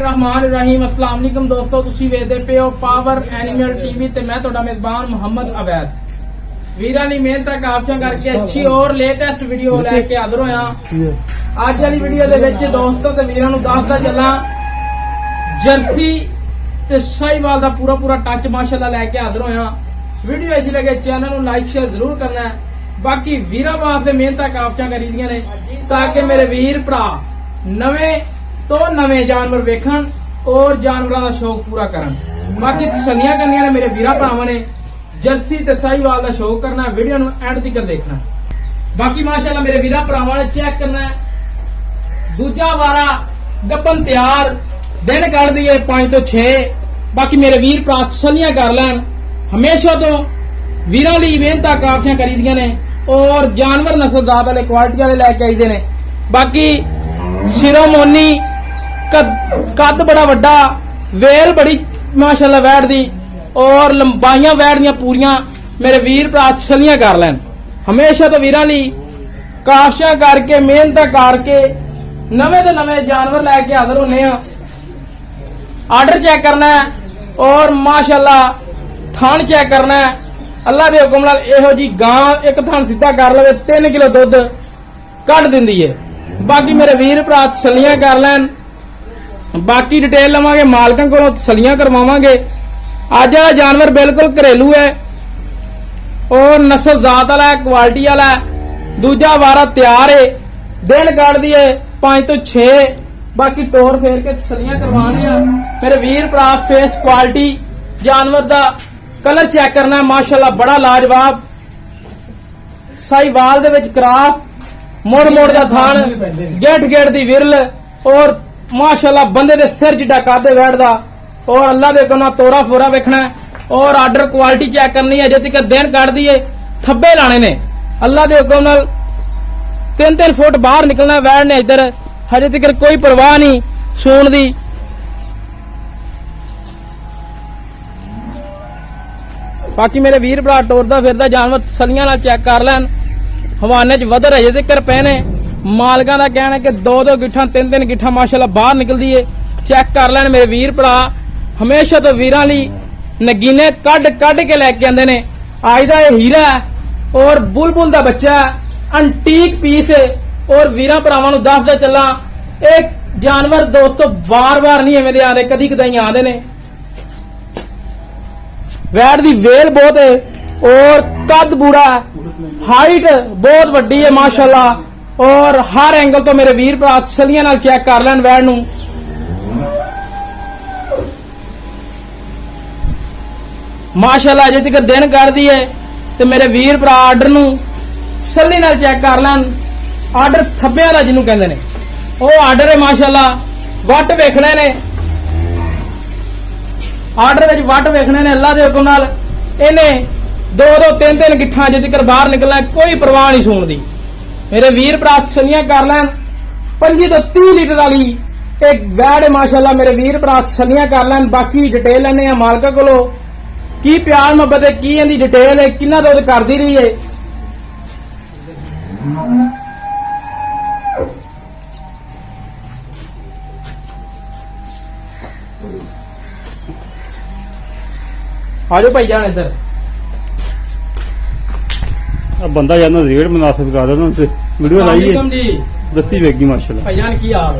रहमान रहीम अस्सलाम वालेकुम दोस्तों, ਤੁਸੀਂ ਵੇਖਦੇ ਪਏ ਹੋ ਪਾਵਰ ਐਨੀਮਲ ਟੀਵੀ ਤੇ ਮੈਂ ਤੁਹਾਡਾ ਮੇਜ਼ਬਾਨ ਮੁਹੰਮਦ ਅਵੈਦ। ਵੀਰਾਂ ਦੀ ਮਿਹਨਤ ਕਾਬਜ਼ਾਂ ਕਰਕੇ ਅੱਛੀ ਔਰ ਲੇਟੈਸਟ ਵੀਡੀਓ ਲੈ ਕੇ ਹਾਜ਼ਰ ਹੋਇਆ। ਅੱਜ ਵਾਲੀ ਵੀਡੀਓ ਦੇ ਵਿੱਚ ਦੋਸਤੋ ਤੇ ਵੀਰਾਂ ਨੂੰ ਦੱਸਦਾ ਚੱਲਾਂ, ਜਰਸੀ ਤੇ ਸਾਹੀਵਾਲ ਦਾ ਪੂਰਾ ਟੱਚ ਮਾਸ਼ਾਅੱਲਾ ਲੈ ਕੇ ਹਾਜ਼ਰ ਹੋਇਆ। ਵੀਡੀਓ अच्छी लगे चैनल ਨੂੰ ਲਾਈਕ ਸ਼ੇਅਰ ਜ਼ਰੂਰ ਕਰਨਾ ਹੈ। ਬਾਕੀ ਵੀਰਾਂ ਵਾਸਤੇ ਮਿਹਨਤਾਂ ਕਾਬਜ਼ਾਂ ਕਰੀਦੀਆਂ ਨੇ ਤਾਂ ਕਿ ਮੇਰੇ ਵੀਰ ਭਰਾ ਨਵੇਂ ਤੋਂ ਨਵੇਂ ਜਾਨਵਰ ਵੇਖਣ और जानवरों का शौक पूरा करन। बाकी तसल्लियां करनियां ने मेरे वीरा भरावां ने जर्सी ते साहीवाल का शौक करना, वीडियो नु एंड तक देखना। बाकी माशाअल्लाह मेरे वीरा भरावां ने चेक करना है, दूजा वारा गप्पन तैयार दिन कर दिए 5 तो 6। बाकी मेरे वीर भरा तसल्लियां कर लैन, हमेशा तो वीरां दी मेहनतां काफियां करीदियां ने और जानवर नस्लजात वाले क्वालिटी वाले लैके आईदे ने। बाकी शिरोमोनी कद बड़ा वड्डा, वेल बड़ी माशाअल्लाह वैड़ दी और लंबाइयां वैड़ दियां पूरियां मेरे वीर भरा तसल्लियां कर लैन। हमेशा तो वीरां लई काशियां करके मेहनत करके नवे तो नवे जानवर लैके हाजिर होने आ। आर्डर चेक करना है और माशाअल्लाह थान चेक करना है। अल्लाह दे हुक्म नाल इहो जी गां एक थान सीधा कर लवे 3 किलो दुध कढ दिंदी है। बाकी मेरे वीर भरा तसल्लियां कर लैन। बाकी डिटेल लवांगे मालकां कोलों, तसल्लियां करवावांगे। अज वाला जानवर बिल्कुल घरेलू है और नस्ल जात वाला क्वालिटी वाला। दूजा वारा तैयार है, दिन काट दिए 5 तो 6। बाकी टोर फेर के तसल्लियां करवाने आ। मेरे वीर भरा फेस क्वालिटी जानवर दा कलर चेक करना है, माशाअल्लाह बड़ा लाजवाब। साहीवाल दे विच क्राफ मोड़ दा थान, गेट दी विरल और माशाअल्लाह बंदे दे सिर जिड्डा कादे बैठदा और अल्लाह दे कोना तोरा फोरा वेखना और आर्डर क्वालिटी चेक करनी है। जे तक दिन काट दिए थब्बे लाने ने, अल्लाह दे हुक्म नाल 3 फुट बाहर निकलना वैड़ ने। इधर हजे तक कोई परवाह नहीं सून दी। बाकी मेरे वीर भरा टोरदा फिरदा जानवर तसल्लियां नाल चेक कर लैन। हवाने च वधर हजे तक पे ने। मालकां दा कहना है कि 2 गिट्ठां 3 गिट्ठां माशाअल्लाह बाहर निकलदी है। चेक कर लैन मेरे वीर भरा। हमेशा तो वीरां लई नगीने कड के लैके आंदे ने। अज दा हीरा है और बुलबुल दा बच्चा अंटीक पीस है और वीरां भरावां नूं दसदा चला, एक जानवर दोस्तों बार नहीं एवें दे आंदे, कदी कदाई आंदे ने। वैड़ दी वेल बहुत है और कद बूढ़ा, हाइट बहुत वड्डी है माशाअल्लाह और हर एंगल तो मेरे वीर भरा तसल्लियां नाल चेक कर लैन वैड़ नूं। माशाअल्लाह अजे तक दिन कर दी है तो मेरे वीर भरा आर्डर नूं तसल्ली नाल चेक कर लैन। आर्डर थब्बियां दा जिन्नू कहंदे ने ਉਹ आर्डर है माशाअल्लाह। वट वेखने ने, आर्डर विच वट वेखने ने। अल्लाह दे हुक्म नाल इहने 2 3 गिट्ठां अजे तक बाहर निकलना, कोई परवाह नहीं सूण दी। मेरे वीर भरा तसल्लियां कर लैन। 25 तो 30 लीटर वाली एक वैड़ माशाअल्लाह मेरे वीर भरा तसल्लियां कर लैन। बाकी डिटेल लैने आ मालका कोलों, की प्यार मुहब्बत है, की इहदी डिटेल है, किन्ना दुध करदी रही है। आजो भाई जान इधर। बंदा जाना रेट मुनासिब कर देना उनसे वीडियो लाई है जी। दस्ती वेगी माशाल्लाह। भाई जान की हाल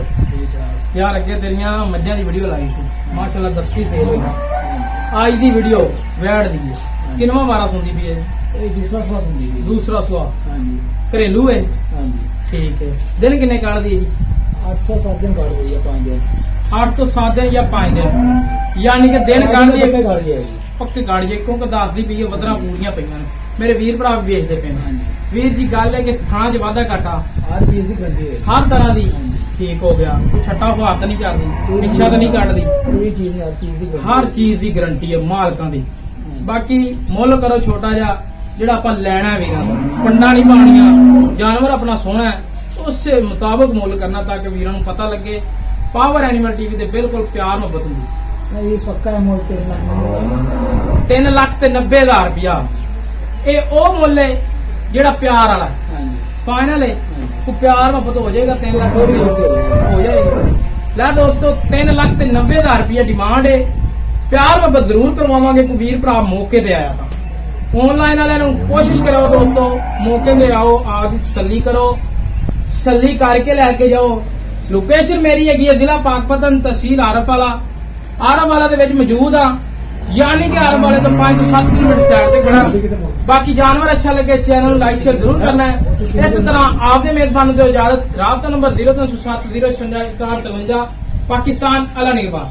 यार, अगे तेरियां मज्जां दी वीडियो लाई थी माशाल्लाह, दस्ती सेल हुई। आज दी वीडियो वैड़ दी है, किनवा वारा सुनदी पई है? दूसरा सुआ सुनदी पई। दूसरा सुआ घरेलू है? ठीक है। दिन किन्ने काट दी है जी? 8 तो 7 दिन काट दी है। 5 दिन 8 तो 7 दिन या 5 दिन, यानी कि दिन काट दी है पक्के काट जे। क्योंकि दसदी पई है वधरा पूरियां पईयां ने। मेरे वीर भरा भी वेखदे पे ने। वीर जी गल है कि थां च वाधा घाटा हर चीज करदी है, हर तरह दी ठीक हो गया। कोई छट्टा फुहार तो नहीं करदी, पिछा तो नहीं कटदी, कोई चीज हर चीज की गारंटी है मालकां दी। बाकी मुल करो छोटा जा, जेड़ा आपां लैना है वीरां तों, पंडा नहीं पाणियां, जानवर अपना सोहना है उस मुताबिक मुल करना ताकि वीरां नूं पता लगे। पावर एनिमल टीवी ते बिल्कुल प्यार मुहब्बत हुंदी। पक्का है मुल 3,90,000 रुपया। ये ओ मुल है जेड़ा प्यार वाला फाइनल है। तो प्यार मुहब्बत हो जाएगा 3 लाख हो जाएगा। ਲੈ ਦੋਸਤੋ 3,90,000 ਰੁਪਏ ਡਿਮਾਂਡ ਹੈ। ਪਿਆਰ ਮੁਹੱਬਤ ਜ਼ਰੂਰ ਕਰਵਾਵਾਂਗੇ ਕੋਈ ਵੀਰ ਭਰਾ ਮੌਕੇ ਤੇ ਆਇਆ ਤਾਂ। ਆਨਲਾਈਨ ਵਾਲਿਆਂ ਨੂੰ ਕੋਸ਼ਿਸ਼ ਕਰੋ ਦੋਸਤੋ, ਮੌਕੇ ਤੇ ਆਓ, ਆਪਦੀ ਤਸੱਲੀ ਕਰੋ, ਤਸੱਲੀ ਕਰਕੇ ਲੈ ਕੇ ਜਾਓ। ਲੋਕੇਸ਼ਨ ਮੇਰੀ ਹੈਗੀ ਹੈ ਜ਼ਿਲ੍ਹਾ ਪਾਕਪਤਨ, ਤਹਿਸੀਲ ਆਰਫਵਾਲਾ ਦੇ ਵਿੱਚ ਮੌਜੂਦ ਆ, ਯਾਨੀ ਕਿ ਆਰਫਵਾਲੇ ਤੋਂ 5 ਤੋਂ 7 ਕਿਲੋਮੀਟਰ ਸਾਈਡ ਤੇ ਖੜਾ। ਬਾਕੀ ਜਾਨਵਰ ਅੱਛਾ ਲੱਗੇ ਚੈਨਲ ਨੂੰ ਲਾਈਕ ਸ਼ੇਅਰ ਜ਼ਰੂਰ ਕਰਨਾ ਹੈ। ਇਸ ਤਰ੍ਹਾਂ ਆਪਦੇ ਮੇਜ਼ਬਾਨ ਦਿਓ ਇਜਾਜ਼ਤ। ਰਾਬਤਾ ਨੰਬਰ 0307 056 6153 ਪਾਕਿਸਤਾਨ। ਅੱਲਾ ਨਿਗਹਬਾਨ।